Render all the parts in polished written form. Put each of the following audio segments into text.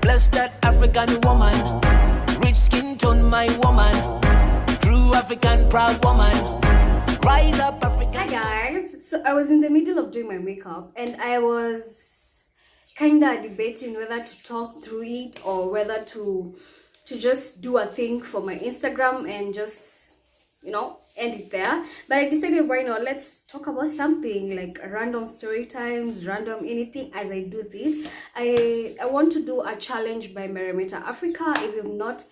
Bless that African woman. Rich skin tone, my woman. True African proud woman. Rise up, African. Hi guys. So I was in the middle of doing my makeup and I was kinda debating whether to talk through it or whether to just do a thing for my Instagram and just, you know, end it there. But I decided, why not, let's talk about something like random story times, random anything. As I do this, I want to do a challenge by Meremeta Africa. If you're not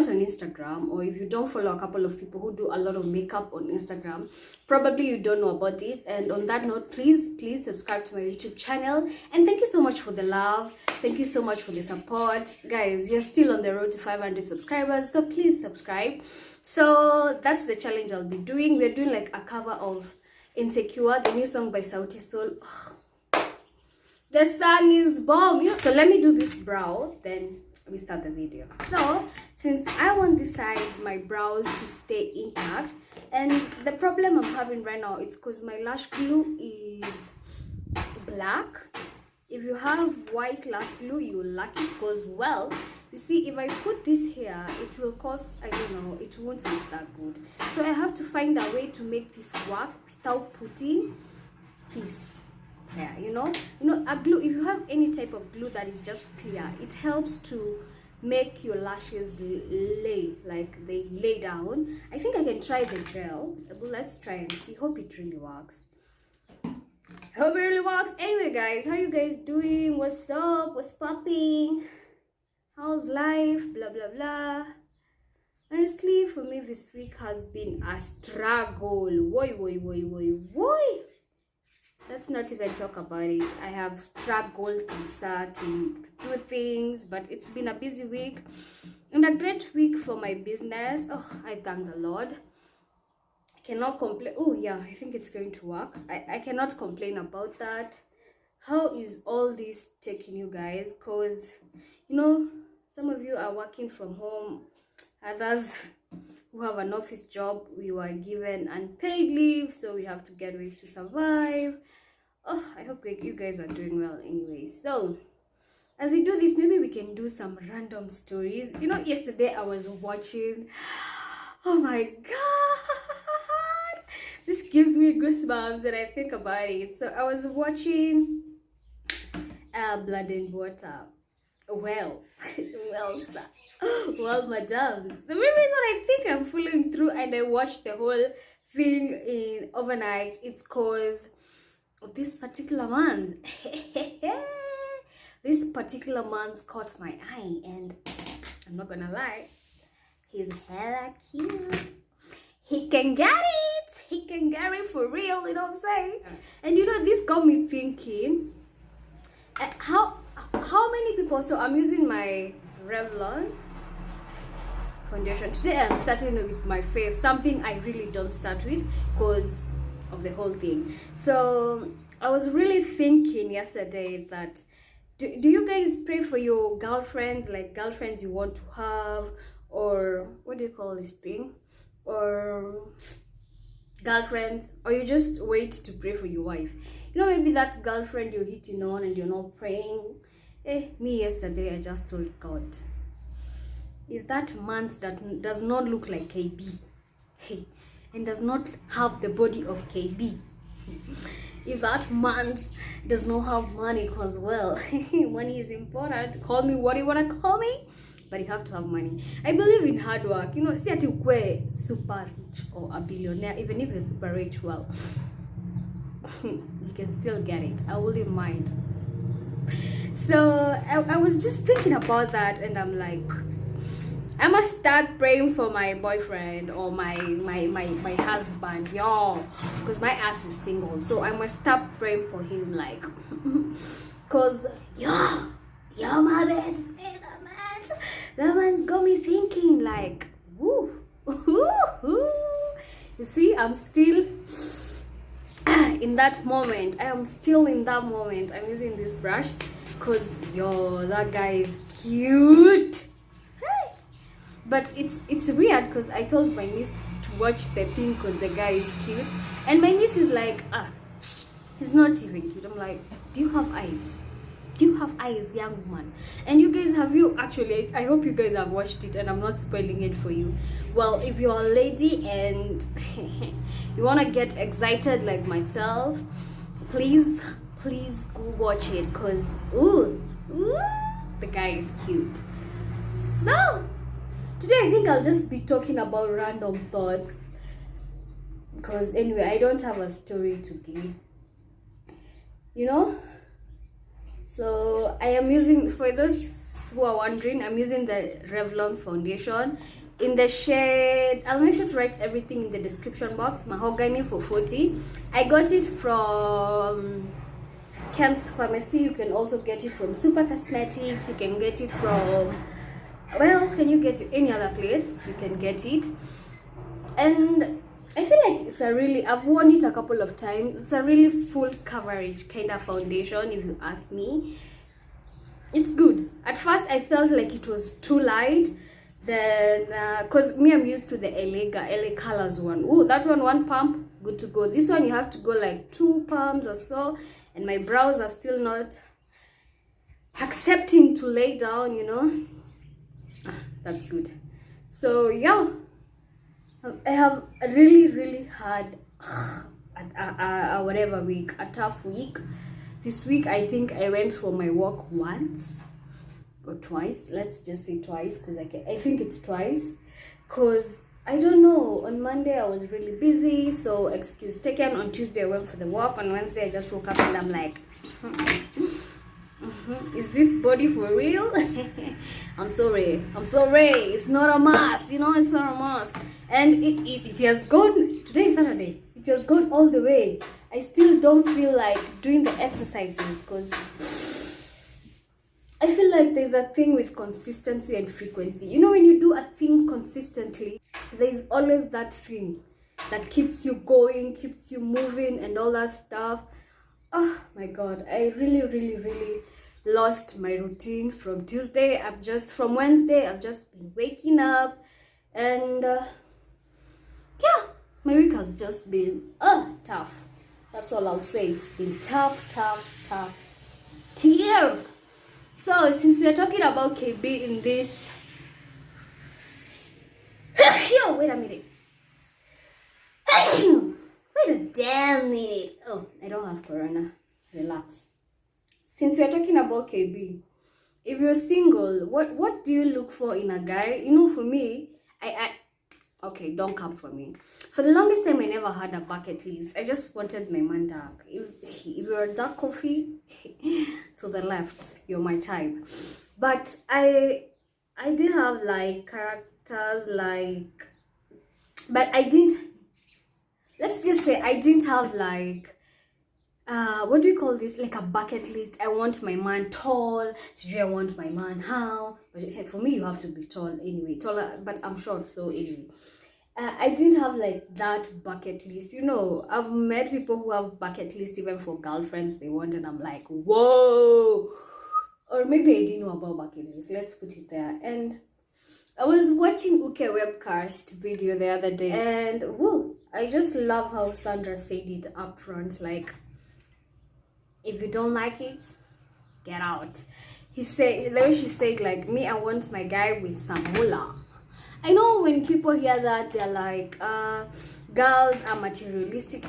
on Instagram, or if you don't follow a couple of people who do a lot of makeup on Instagram, probably you don't know about this. And on that note, please subscribe to my YouTube channel. And thank you so much for the love. Thank you so much for the support. Guys, we're still on the road to 500 subscribers, so please subscribe. So that's the challenge I'll be doing. We're doing like a cover of Insecure, the new song by Sauti Sol. The song is bomb. So let me do this brow, then we start the video. So since I want this side, my brows to stay intact, and the problem I'm having right now, it's because my lash glue is black. If you have white lash glue, you're lucky, because, well, you see, if I put this here, it will cause, I don't know, it won't look that good. So I have to find a way to make this work without putting this there, you know, a glue. If you have any type of glue that is just clear, it helps to make your lashes lay, like they lay down. I think I can try the gel. Let's try and see. Hope it really works. Hope it really works. Anyway guys, how you guys doing? What's up? What's popping? How's life? Blah blah blah. Honestly, for me this week has been a struggle. Woi. Let's not even talk about it. I have struggled to do things, but it's been a busy week and a great week for my business. Oh, I thank the Lord. I cannot complain. Oh yeah, I think it's going to work. I cannot complain about that. How is all this taking you guys? Because, you know, some of you are working from home. Others who have an office job, we were given unpaid leave, so we have to get ways to survive. Oh, I hope you guys are doing well anyway. So as we do this, maybe we can do some random stories. You know, yesterday I was watching, oh my god, this gives me goosebumps when I think about it. So I was watching Blood and Water. Well, madams, the main reason I think I'm following through and I watched the whole thing in overnight, it's cause of this particular man. This particular man's caught my eye, and I'm not gonna lie, he's hella cute. He can get it for real, you know what I'm saying? And you know, this got me thinking, how many people, so I'm using my Revlon foundation. Today I'm starting with my face, something I really don't start with because of the whole thing. So I was really thinking yesterday that, do you guys pray for your girlfriends, like girlfriends you want to have, or what do you call this thing, or girlfriends, or you just wait to pray for your wife? You know, maybe that girlfriend you're hitting on and you're not praying. Me yesterday, I just told God, if that man does not look like KB, hey, and does not have the body of KB, if that man does not have money, because, well, money is important. Call me what you want to call me, but you have to have money. I believe in hard work. You know, see at you super rich or a billionaire, even if you're super rich, well, you can still get it. I wouldn't mind. So I was just thinking about that, and I'm like, I must start praying for my boyfriend or my husband, y'all, because my ass is single. So I must start praying for him, like, cause yo, my babes, that man's got me thinking, like, woo. You see, I'm still in that moment. I am still in that moment. I'm using this brush because, yo, that guy is cute. But it's weird because I told my niece to watch the thing because the guy is cute, and my niece is like, he's not even cute. I'm like, do you have eyes? Do you have eyes, young woman? And you guys, have you actually, I hope you guys have watched it and I'm not spoiling it for you. Well, if you're a lady and you want to get excited like myself, please go watch it, because ooh, the guy is cute. So today I think I'll just be talking about random thoughts, because anyway, I don't have a story to give, you know. So I am using, for those who are wondering, I'm using the Revlon foundation in the shade, I'll make sure to write everything in the description box, Mahogany for 40. I got it from Kemp's Pharmacy. You can also get it from Super Cosmetics. You can get it from, where else can you get it? Any other place you can get it. And I feel like it's a really, I've worn it a couple of times. It's a really full coverage kind of foundation, if you ask me. It's good. At first I felt like it was too light. Then because me, I'm used to the LA colors one. Oh, that one pump, good to go. This one you have to go like 2 pumps or so, and my brows are still not accepting to lay down, you know. That's good. So yeah, I have a really hard whatever week, a tough week. This week I think I went for my walk once or twice. Let's just say twice, because I think it's twice, because I don't know, on Monday I was really busy, so excuse taken. On Tuesday I went for the walk. On Wednesday I just woke up and I'm like, is this body for real? I'm sorry, it's not a must, you know. It's not a must. And it has gone. Today is Saturday. It has gone all the way. I still don't feel like doing the exercises, because I feel like there's a thing with consistency and frequency. You know, when you do a thing consistently, there's always that thing that keeps you going, keeps you moving and all that stuff. Oh my God, I really lost my routine from Tuesday. From Wednesday, I've just been waking up, and yeah, my week has just been tough. That's all I'll say. It's been tough. Tear. So since we are talking about KB in this, wait a minute. Wait a damn minute. Oh, I don't have corona. Relax. Since we are talking about KB, if you're single, what do you look for in a guy? You know, for me, okay, don't come for me. For the longest time, I never had a bucket list. I just wanted my man dark. If you're a dark coffee, to the left, you're my type. But I did have like characters, like, but I didn't, let's just say I didn't have like, what do you call this, like a bucket list. I want my man tall. Today I want my man how, but for me you have to be tall anyway, taller, but I'm short, so anyway. I didn't have like that bucket list, you know. I've met people who have bucket list even for girlfriends they want, and I'm like, whoa. Or maybe I didn't know about bucket list, let's put it there. And I was watching Uke webcast video the other day, and whoa, I just love how Sandra said it up front, like, if you don't like it, get out. He said, the way she said, like, me, I want my guy with some moolah. I know when people hear that, they're like, girls are materialistic.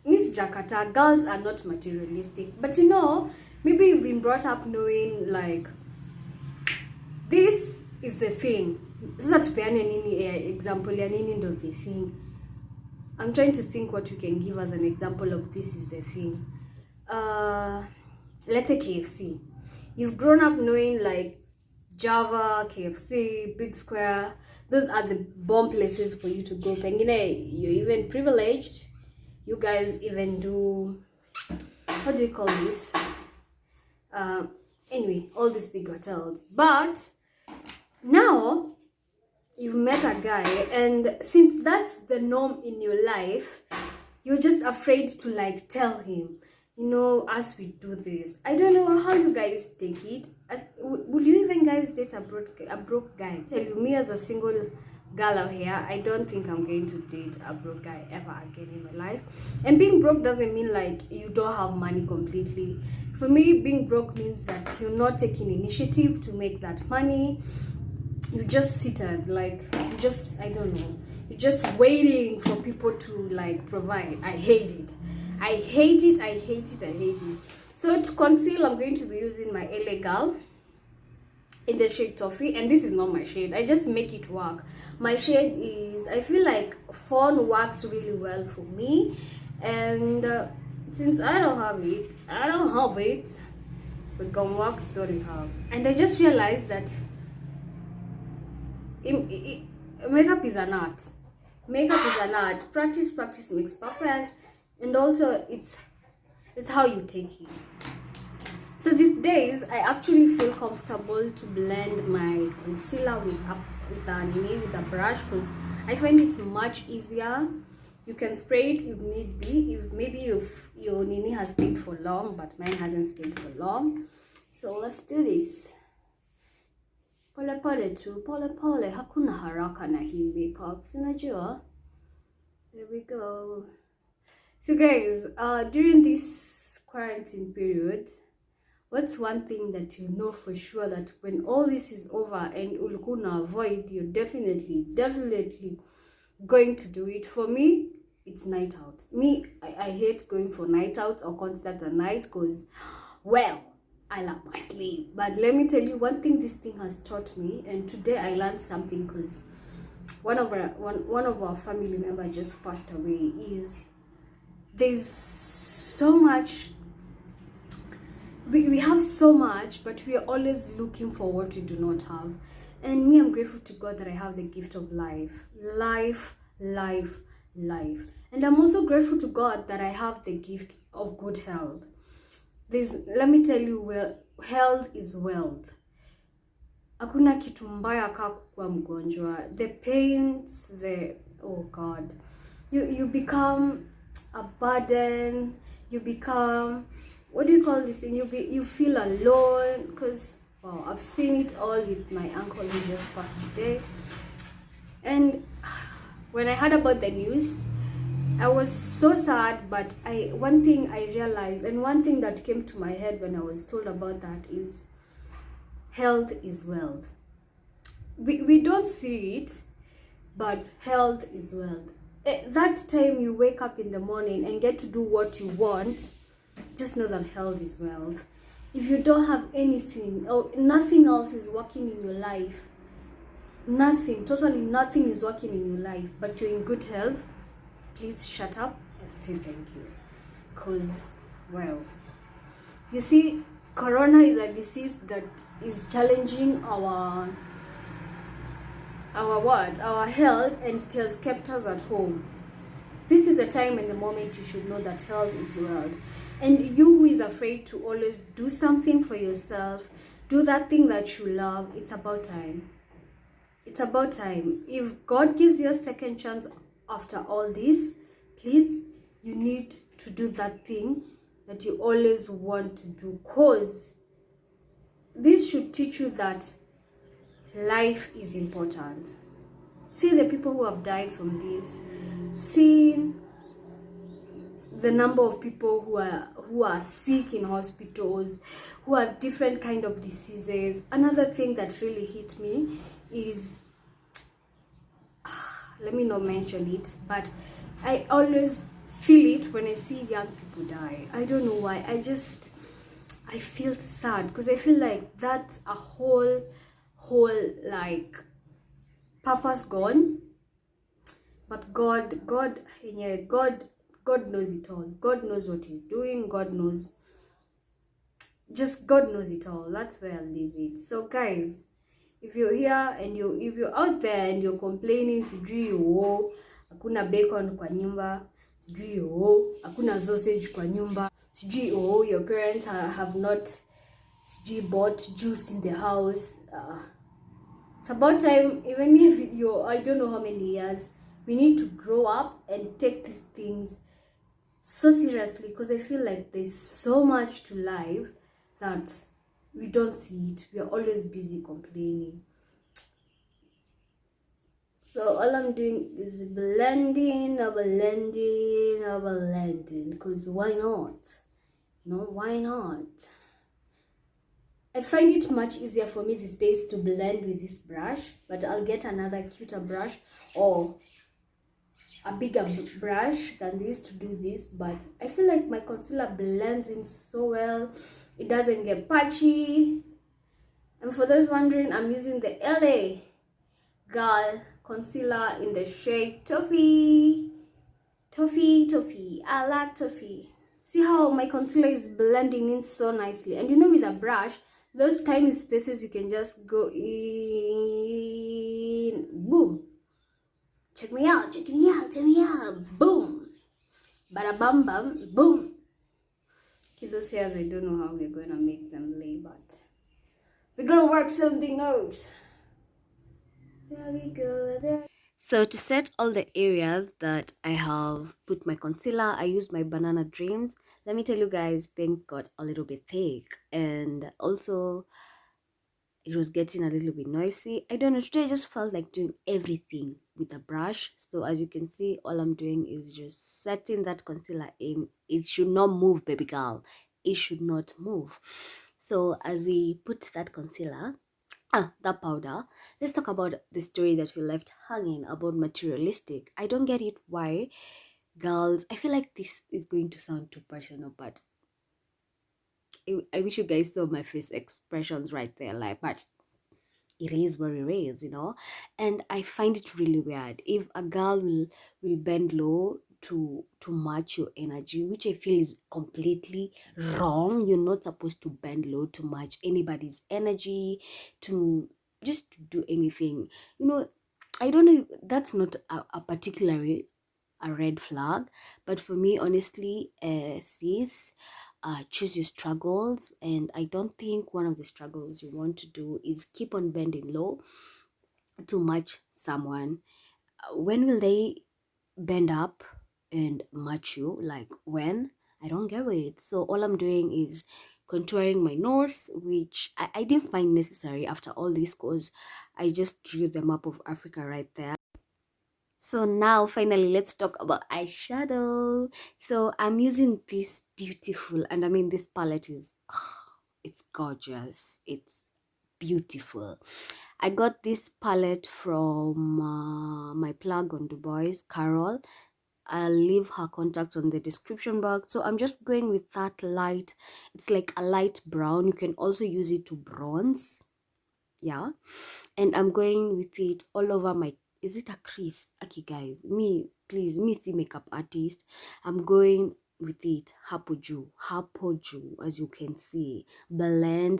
Miss Jakarta, girls are not materialistic. But you know, maybe you've been brought up knowing, like, this is the thing. This is not example, of the thing. I'm trying to think what we can give as an example of this is the thing. Let's say KFC. You've grown up knowing like Java, KFC, Big Square. Those are the bomb places for you to go. Pengine, you're even privileged. You guys even do, what do you call this? Anyway, all these big hotels. But now you've met a guy, and since that's the norm in your life, you're just afraid to like tell him, you know, as we do this. I don't know how you guys take it. Would you even guys date a broke guy? Tell you, me as a single girl out here, I don't think I'm going to date a broke guy ever again in my life. And being broke doesn't mean like you don't have money completely. For me, being broke means that you're not taking initiative to make that money. You just seated, like, you just, I don't know, you're just waiting for people to like provide. I hate it. I hate it. I hate it. I hate it. So to conceal, I'm going to be using my LA Girl in the shade Toffee, and this is not my shade. I just make it work. My shade is, I feel like fawn works really well for me, and since I don't have it, we're gonna work with what we have. And I just realized that makeup is an art. Makeup is an art. Practice makes perfect, and also it's how you take it. So these days I actually feel comfortable to blend my concealer with a brush, because I find it much easier. You can spray it if need be, if maybe your nini has stayed for long, but mine hasn't stayed for long. So let's do this. Pole pole tu, pole pole, hakuna haraka na hii makeup, sinajua. There we go. So guys, during this quarantine period, what's one thing that you know for sure that when all this is over and ulukuna avoid, you're definitely going to do it? For me, it's night out. I hate going for night outs or concerts at night because, well, I love my sleep. But let me tell you one thing this thing has taught me, and today I learned something, because one of our family members just passed away. Is there's so much, we have so much, but we are always looking for what we do not have. And me, I'm grateful to God that I have the gift of life. And I'm also grateful to God that I have the gift of good health. Let me tell you, health is wealth. Hakuna kitu mbaya kama kuwa mgonjwa. The pains, oh God, you become a burden. You become, what do you call this thing? You feel alone, because wow, I've seen it all with my uncle who just passed today. And when I heard about the news, I was so sad. But one thing I realized, and one thing that came to my head when I was told about that, is health is wealth. We don't see it, but health is wealth. That time you wake up in the morning and get to do what you want, just know that health is wealth. If you don't have anything or nothing else is working in your life, totally nothing is working in your life, but you're in good health, please shut up and say thank you. Because, well, you see, corona is a disease that is challenging our health, and it has kept us at home. This is the time and the moment you should know that health is wealth. And you who is afraid to always do something for yourself, do that thing that you love, it's about time. It's about time. If God gives you a second chance after all this, please, you need to do that thing that you always want to do, because this should teach you that life is important. See the people who have died from this. See the number of people who are sick in hospitals, who have different kind of diseases. Another thing that really hit me is, let me not mention it, but I always feel it when I see young people die. I don't know why. I feel sad, because I feel like that's a whole like purpose gone. But God knows it all. God knows what He's doing. God knows it all. That's where I'll leave it. So guys, if you're here and if you're out there and you're complaining, sijui hakuna bacon kwa nyumba, sijui hakuna sausage kwa nyumba, sijui your parents have not sijui bought juice in the house, it's about time. Even if you're, I don't know how many years, we need to grow up and take these things so seriously, because I feel like there's so much to life that we don't see it. We are always busy complaining. So So all I'm doing is blending, because why not? You know, why not? I find it much easier for me these days to blend with this brush, but I'll get another cuter brush or a bigger brush than this to do this. But I feel like my concealer blends in so well. It doesn't get patchy. And for those wondering, I'm using the LA Girl concealer in the shade Toffee. Toffee. I like Toffee. See how my concealer is blending in so nicely. And you know, with a brush, those tiny spaces you can just go in. Boom. Check me out. Boom. Bada bam bam. Boom. Okay, those hairs, I don't know how we're going to make them lay, but we're going to work something out. There we go. There. So to set all the areas that I have put my concealer, I used my Banana Dreams. Let me tell you guys, things got a little bit thick, and also it was getting a little bit noisy. I don't know, today I just felt like doing everything with a brush. So as you can see, all I'm doing is just setting that concealer in. It should not move, baby girl. It should not move. So as we put that concealer, that powder, let's talk about the story that we left hanging about materialistic. I don't get it why, girls. I feel like this is going to sound too personal, but I wish you guys saw my face expressions right there, like, but it is what it is, you know. And I find it really weird if a girl will bend low to match your energy, which I feel is completely wrong. You're not supposed to bend low to match anybody's energy, to just to do anything, you know. I don't know if that's not a particularly a red flag, but for me, honestly, sis, choose your struggles. And I don't think one of the struggles you want to do is keep on bending low to match someone. When will they bend up and match you? Like, when? I don't get it. So all I'm doing is contouring my nose, which I didn't find necessary after all this, because I just drew the map of Africa right there. So now finally let's talk about eyeshadow. So I'm using this beautiful, and I mean this palette is it's gorgeous, it's beautiful. I got this palette from my plug on Dubois, Carol. I'll leave her contacts on the description box. So I'm just going with that light, it's like a light brown. You can also use it to bronze, yeah. And I'm going with it all over my, is it a crease? Okay guys, please, me see makeup artist, I'm going with it hapoju, as you can see. Blending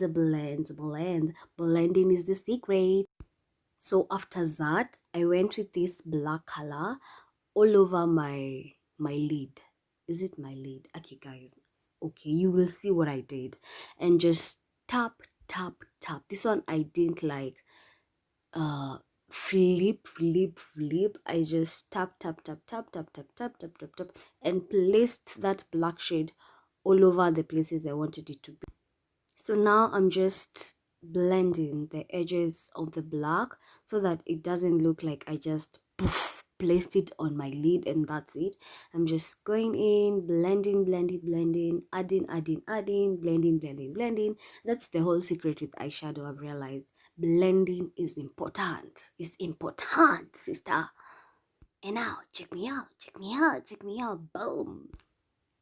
is the secret. So after that, I went with this black color all over my lid. Is it my lid? Okay guys, okay, you will see what I did. And just tap. This one I didn't like flip. I just tap, and placed that black shade all over the places I wanted it to be. So now I'm just blending the edges of the black so that it doesn't look like I just placed it on my lid and that's it. I'm just going in, blending, adding, blending. That's the whole secret with eyeshadow, I've realized. Blending is important. It's important, sister. And now check me out. Boom.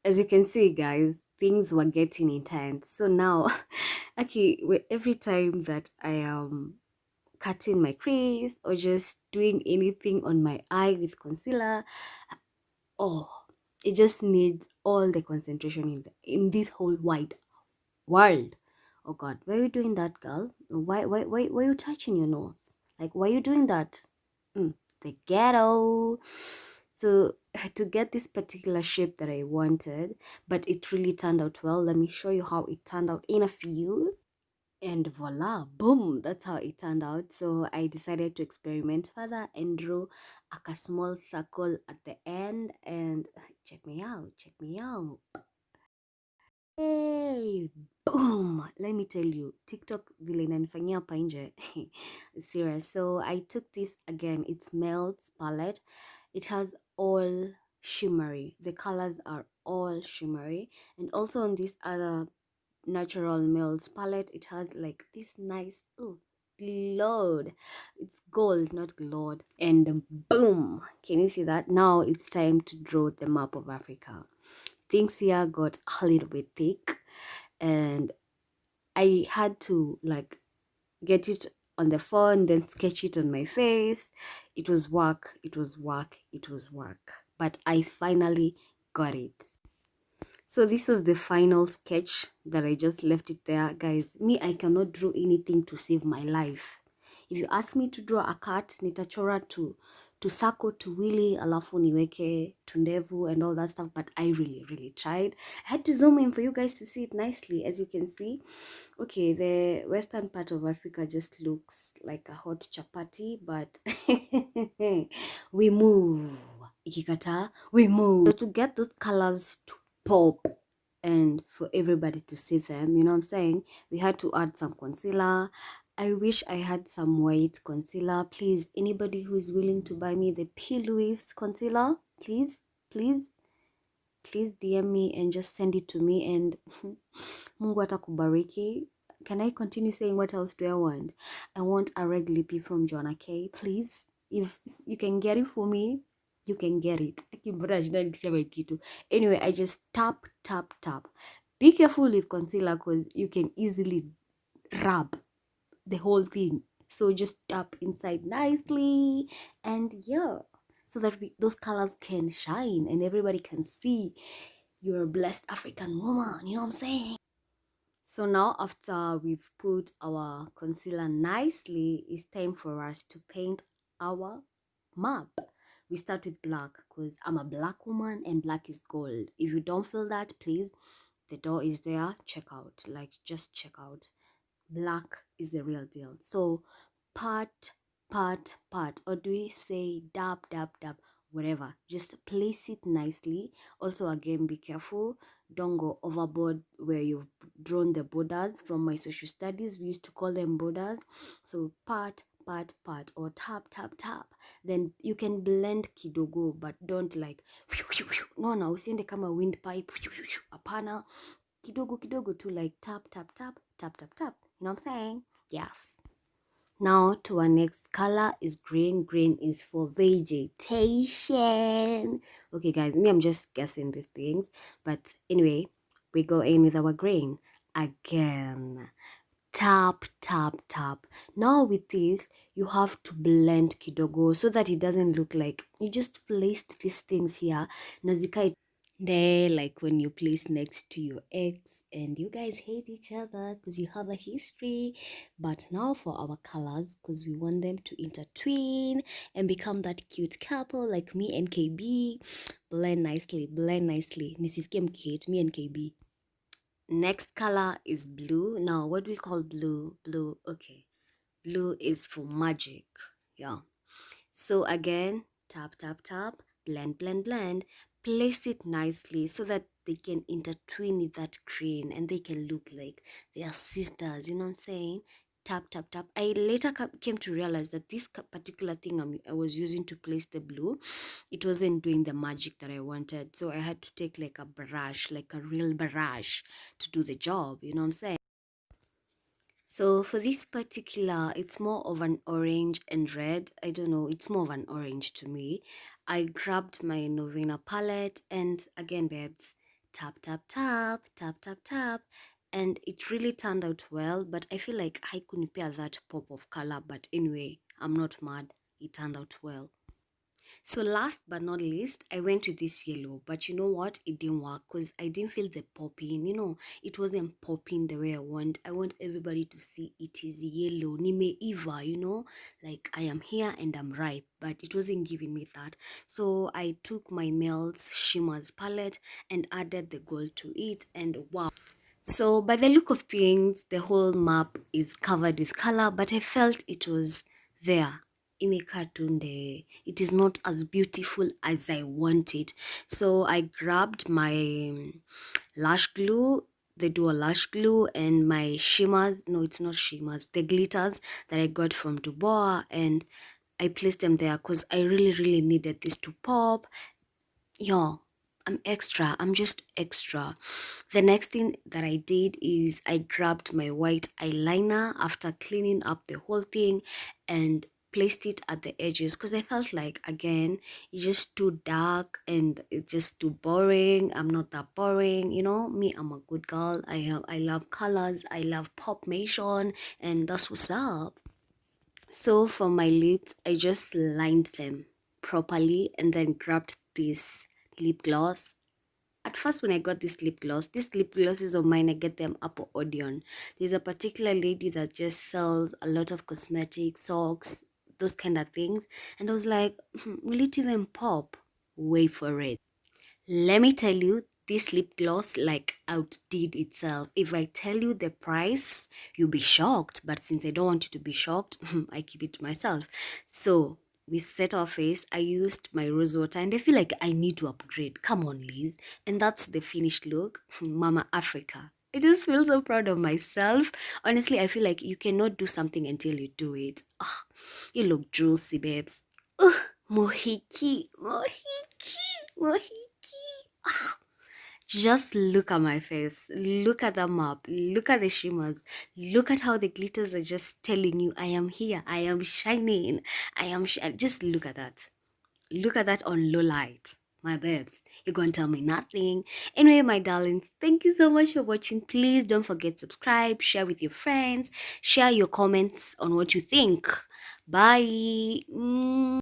As you can see, guys, things were getting intense. So now okay, every time that I am cutting my crease or just doing anything on my eye with concealer, oh, it just needs all the concentration in this whole wide world. Oh god, why are you doing that, girl? Why are you touching your nose? Like, why are you doing that? The ghetto. So to get this particular shape that I wanted, but it really turned out well. Let me show you how it turned out in a few. And voila, boom, that's how it turned out. So I decided to experiment further and drew a small circle at the end. And check me out. Hey, boom, let me tell you, TikTok vile inanifanyia hapa nje. Serious. So I took this again, it's MELS palette. It has all shimmery, the colors are all shimmery, and also on this other natural MELS palette, it has like this nice glowed, it's gold, not glowed. And boom, can you see that? Now it's time to draw the map of Africa. Things here got a little bit thick, and I had to like get it on the phone, then sketch it on my face. It was work, it was work, it was work, but I finally got it. So this was the final sketch that I just left it there. Guys, me, I cannot draw anything to save my life. If you ask me to draw a cat, nitachora to sako to wili alafu niweke to ndevu and all that stuff, but I really tried. I had to zoom in for you guys to see it nicely. As you can see, okay, the western part of Africa just looks like a hot chapati, but we move. Ikikata, we move. So to get those colors to pop and for everybody to see them, you know what I'm saying, we had to add some concealer. I wish I had some white concealer. Please, anybody who is willing to buy me the P. Louise concealer, please DM me and just send it to me, and Mungu atakubariki. Can I continue saying what else do I want? I want a red lippy from Joanna K. Please, if you can get it for me, you can get it. Anyway, I just tap. Be careful with concealer because you can easily rub the whole thing. So just tap inside nicely, and yeah, so that those colors can shine and everybody can see you're a blessed African woman, you know what I'm saying? So now after we've put our concealer nicely, it's time for us to paint our map. We start with black because I'm a black woman and black is gold. If you don't feel that, please, the door is there. Check out, like just check out. Black is the real deal. So part, or do we say dab, whatever, just place it nicely. Also, again, be careful, don't go overboard where you've drawn the borders. From my social studies, we used to call them borders. So part, or tap. Then you can blend kidogo, but don't like no usiende kama windpipe apana, kidogo to like tap. You know what I'm saying? Yes. Now to our next color is green. Green is for vegetation. Okay guys, me, I'm just guessing these things, but anyway, we go in with our green again. Tap. Now with this, you have to blend kidogo so that it doesn't look like you just placed these things here nazika there, like when you place next to your ex and you guys hate each other because you have a history. But now for our colors, because we want them to intertwine and become that cute couple like me and KB. Blend nicely. Nisisikie mkihate me and KB. Next color is blue. Now what do we call blue? Okay, blue is for magic. Yeah, so again, tap, blend, place it nicely so that they can intertwine with that green and they can look like they are sisters, you know what I'm saying? Tap. I later came to realize that this particular thing I was using to place the blue, it wasn't doing the magic that I wanted. So I had to take like a brush, like a real brush, to do the job, you know what I'm saying? So for this particular, it's more of an orange and red. I don't know, it's more of an orange to me. I grabbed my Norvina palette and again, babes, tap. And it really turned out well, but I feel like I couldn't pair that pop of color. But anyway, I'm not mad. It turned out well. So last but not least, I went with this yellow, but you know what? It didn't work because I didn't feel the popping. You know, it wasn't popping the way I want. I want everybody to see it is yellow. Nimeiva, you know, like I am here and I'm ripe, but it wasn't giving me that. So I took my MELS Shimmers palette and added the gold to it, and wow. So by the look of things, the whole map is covered with color, but I felt it was there. It is not as beautiful as I want it. So I grabbed my lash glue, the Duo Lash Glue and my shimmers. No, it's not shimmers. The glitters that I got from Dubois, and I placed them there because I really needed this to pop. Yo, I'm extra. I'm just extra. The next thing that I did is I grabbed my white eyeliner after cleaning up the whole thing and placed it at the edges because I felt like, again, it's just too dark and it's just too boring. I'm not that boring, you know. Me, I'm a good girl. I love colors. I love popmation, and that's what's up. So for my lips, I just lined them properly and then grabbed this lip gloss. At first, when I got this lip gloss is of mine. I get them Upper Odeon. There's a particular lady that just sells a lot of cosmetics, socks, those kind of things. And I was like, will it even pop? Wait for it. Let me tell you, this lip gloss like outdid itself. If I tell you the price, you'll be shocked. But since I don't want you to be shocked, I keep it to myself. So we set our face. I used my rose water and I feel like I need to upgrade. Come on, Liz. And that's the finished look. Mama Africa. I just feel so proud of myself. Honestly, I feel like you cannot do something until you do it. Ah, you look juicy, babes. Mohiki, mohiki. Ah, just look at my face. Look at the map. Look at the shimmers. Look at how the glitters are just telling you, I am here. I am shining. Just look at that. Look at that on low light. My babes, you're going to tell me nothing. Anyway, my darlings, thank you so much for watching. Please don't forget subscribe, share with your friends, share your comments on what you think. Bye.